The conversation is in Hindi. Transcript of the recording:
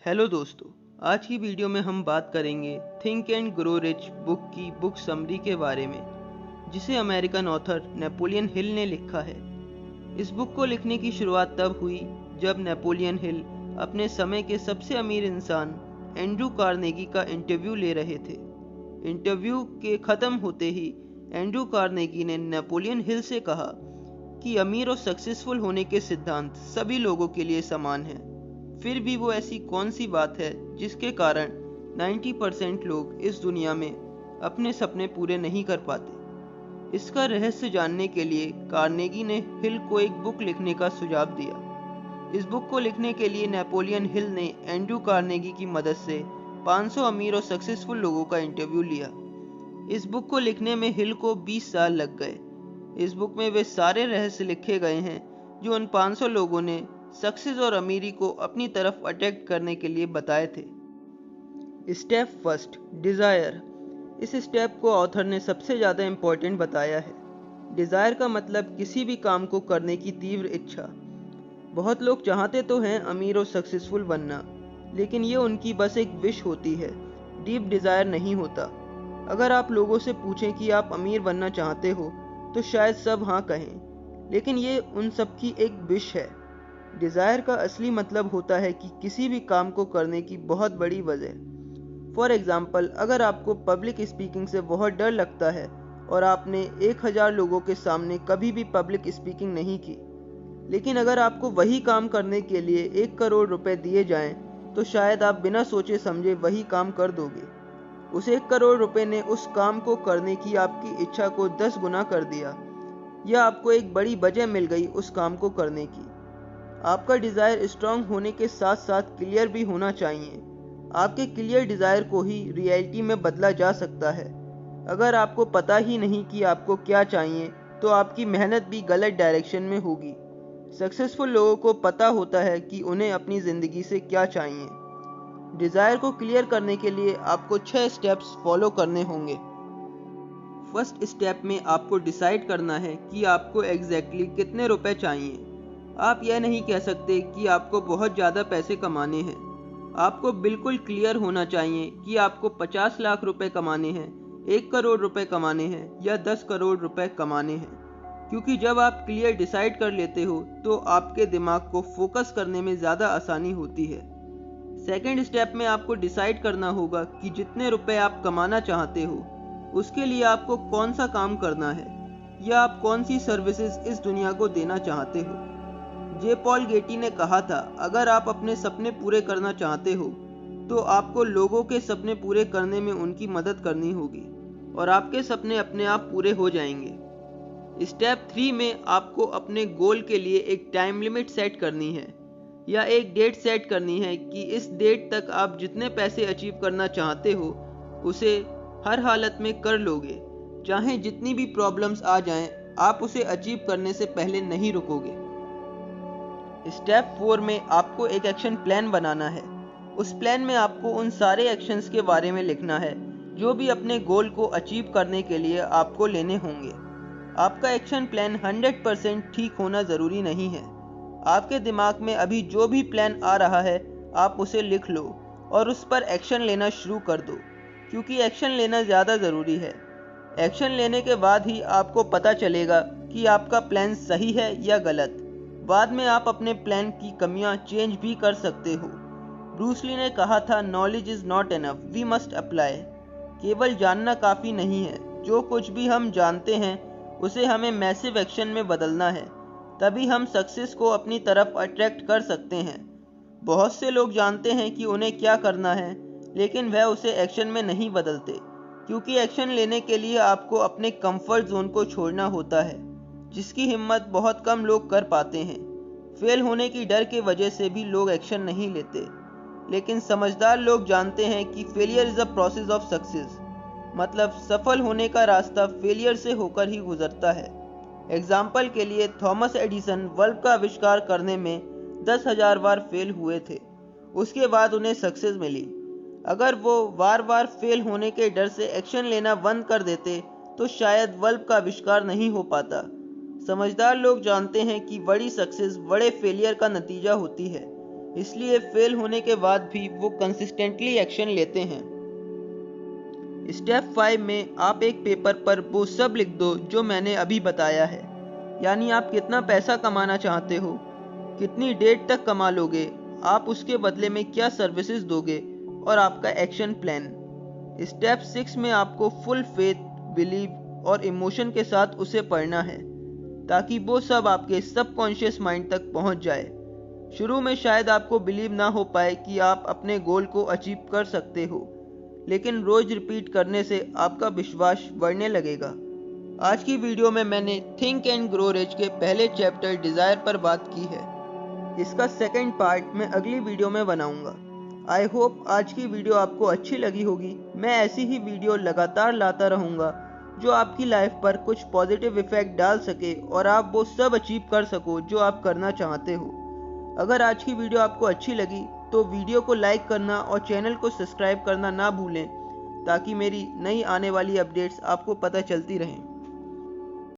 हेलो दोस्तों, आज की वीडियो में हम बात करेंगे think and grow rich book की बुक समरी के बारे में, जिसे अमेरिकन ऑथर नेपोलियन हिल ने लिखा है। इस बुक को लिखने की शुरुआत तब हुई जब नेपोलियन हिल अपने समय के सबसे अमीर इंसान एंड्रू कार्नेगी का इंटरव्यू ले रहे थे। इंटरव्यू के ख़त्म होते ही एंड्रू कार्नेगी ने नेपोलियन हिल से कहा कि अमीर और सक्सेसफुल होने के सिद्धांत सभी लोगों के लिए समान हैं। फिर भी वो ऐसी कौन सी बात है जिसके कारण 90% लोग इस दुनिया में अपने सपने पूरे नहीं कर पाते। इसका रहस्य जानने के लिए कार्नेगी ने हिल को एक बुक लिखने का सुझाव दिया। इस बुक को लिखने के लिए नेपोलियन हिल ने एंड्रू कार्नेगी की मदद से 500 अमीर और सक्सेसफुल लोगों का इंटरव्यू लिया। इस बुक को लिखने में हिल को 20 साल लग गए। इस बुक में वे सारे रहस्य लिखे गए हैं जो उन 500 लोगों ने सक्सेस और अमीरी को अपनी तरफ अट्रैक्ट करने के लिए बताए थे। Step first, desire. इस स्टेप को ऑथर ने सबसे ज़्यादा इम्पोर्टेंट बताया है। डिज़ायर का मतलब किसी भी काम को करने की तीव्र इच्छा। बहुत लोग चाहते तो हैं अमीर और सक्सेसफुल बनना, लेकिन ये उनकी बस एक विश होती है, डीप डिज़ायर नहीं होता। अगर आप लोगों से पूछें कि आप अमीर बनना चाहते हो तो शायद सब हाँ कहें, लेकिन ये उन सब की एक विश है। डिज़ायर का असली मतलब होता है कि किसी भी काम को करने की बहुत बड़ी वजह। फॉर एग्ज़ाम्पल, अगर आपको पब्लिक स्पीकिंग से बहुत डर लगता है और आपने 1000 लोगों के सामने कभी भी पब्लिक स्पीकिंग नहीं की, लेकिन अगर आपको वही काम करने के लिए 1 करोड़ रुपए दिए जाएं, तो शायद आप बिना सोचे समझे वही काम कर दोगे। उस 1 करोड़ रुपए ने उस काम को करने की आपकी इच्छा को 10 गुना कर दिया, या आपको एक बड़ी वजह मिल गई उस काम को करने की। आपका डिज़ायर स्ट्रांग होने के साथ साथ क्लियर भी होना चाहिए। आपके क्लियर डिज़ायर को ही रियलिटी में बदला जा सकता है। अगर आपको पता ही नहीं कि आपको क्या चाहिए, तो आपकी मेहनत भी गलत डायरेक्शन में होगी। सक्सेसफुल लोगों को पता होता है कि उन्हें अपनी ज़िंदगी से क्या चाहिए। डिज़ायर को क्लियर करने के लिए आपको 6 स्टेप्स फॉलो करने होंगे। फर्स्ट स्टेप में आपको डिसाइड करना है कि आपको एग्जैक्टली कितने रुपए चाहिए। आप यह नहीं कह सकते कि आपको बहुत ज़्यादा पैसे कमाने हैं। आपको बिल्कुल क्लियर होना चाहिए कि आपको 50 लाख रुपए कमाने हैं, 1 करोड़ रुपए कमाने हैं या 10 करोड़ रुपए कमाने हैं। क्योंकि जब आप क्लियर डिसाइड कर लेते हो तो आपके दिमाग को फोकस करने में ज़्यादा आसानी होती है। सेकेंड स्टेप में आपको डिसाइड करना होगा कि जितने रुपए आप कमाना चाहते हो उसके लिए आपको कौन सा काम करना है, या आप कौन सी सर्विसेज इस दुनिया को देना चाहते हो। जे पॉल गेटी ने कहा था, अगर आप अपने सपने पूरे करना चाहते हो तो आपको लोगों के सपने पूरे करने में उनकी मदद करनी होगी और आपके सपने अपने आप पूरे हो जाएंगे। स्टेप 3 में आपको अपने गोल के लिए एक टाइम लिमिट सेट करनी है, या एक डेट सेट करनी है कि इस डेट तक आप जितने पैसे अचीव करना चाहते हो उसे हर हालत में कर लोगे। चाहे जितनी भी प्रॉब्लम्स आ जाएं, आप उसे अचीव करने से पहले नहीं रुकोगे। स्टेप 4 में आपको एक एक्शन प्लान बनाना है। उस प्लान में आपको उन सारे एक्शंस के बारे में लिखना है जो भी अपने गोल को अचीव करने के लिए आपको लेने होंगे। आपका एक्शन प्लान 100% ठीक होना ज़रूरी नहीं है। आपके दिमाग में अभी जो भी प्लान आ रहा है आप उसे लिख लो और उस पर एक्शन लेना शुरू कर दो, क्योंकि एक्शन लेना ज़्यादा ज़रूरी है। एक्शन लेने के बाद ही आपको पता चलेगा कि आपका प्लान सही है या गलत। बाद में आप अपने प्लान की कमियां चेंज भी कर सकते हो। ब्रूस ली ने कहा था, knowledge is not enough, we must apply. केवल जानना काफ़ी नहीं है, जो कुछ भी हम जानते हैं उसे हमें मैसिव एक्शन में बदलना है, तभी हम सक्सेस को अपनी तरफ अट्रैक्ट कर सकते हैं। बहुत से लोग जानते हैं कि उन्हें क्या करना है, लेकिन वह उसे एक्शन में नहीं बदलते, क्योंकि एक्शन लेने के लिए आपको अपने कंफर्ट जोन को छोड़ना होता है, जिसकी हिम्मत बहुत कम लोग कर पाते हैं। फेल होने की डर के वजह से भी लोग एक्शन नहीं लेते, लेकिन समझदार लोग जानते हैं कि failure is a process of success, मतलब सफल होने का रास्ता फेलियर से होकर ही गुजरता है। एग्जाम्पल के लिए थॉमस एडिसन बल्ब का आविष्कार करने में 10,000 बार फेल हुए थे, उसके बाद उन्हें सक्सेस मिली। अगर वो बार बार फेल होने के डर से एक्शन लेना बंद कर देते तो शायद बल्ब का आविष्कार नहीं हो पाता। समझदार लोग जानते हैं कि बड़ी सक्सेस बड़े फेलियर का नतीजा होती है, इसलिए फेल होने के बाद भी वो कंसिस्टेंटली एक्शन लेते हैं। स्टेप 5 में आप एक पेपर पर वो सब लिख दो जो मैंने अभी बताया है, यानी आप कितना पैसा कमाना चाहते हो, कितनी डेट तक कमा लोगे, आप उसके बदले में क्या सर्विसेज दोगे और आपका एक्शन प्लान। स्टेप 6 में आपको फुल फेथ, बिलीव और इमोशन के साथ उसे पढ़ना है ताकि वो सब आपके सबकॉन्शियस माइंड तक पहुंच जाए। शुरू में शायद आपको बिलीव ना हो पाए कि आप अपने गोल को अचीव कर सकते हो, लेकिन रोज रिपीट करने से आपका विश्वास बढ़ने लगेगा। आज की वीडियो में मैंने थिंक एंड ग्रो रिच के पहले चैप्टर डिजायर पर बात की है। इसका सेकंड पार्ट मैं अगली वीडियो में बनाऊंगा। आई होप आज की वीडियो आपको अच्छी लगी होगी। मैं ऐसी ही वीडियो लगातार लाता रहूंगा जो आपकी लाइफ पर कुछ पॉजिटिव इफेक्ट डाल सके और आप वो सब अचीव कर सको जो आप करना चाहते हो। अगर आज की वीडियो आपको अच्छी लगी तो वीडियो को लाइक करना और चैनल को सब्सक्राइब करना ना भूलें ताकि मेरी नई आने वाली अपडेट्स आपको पता चलती रहें।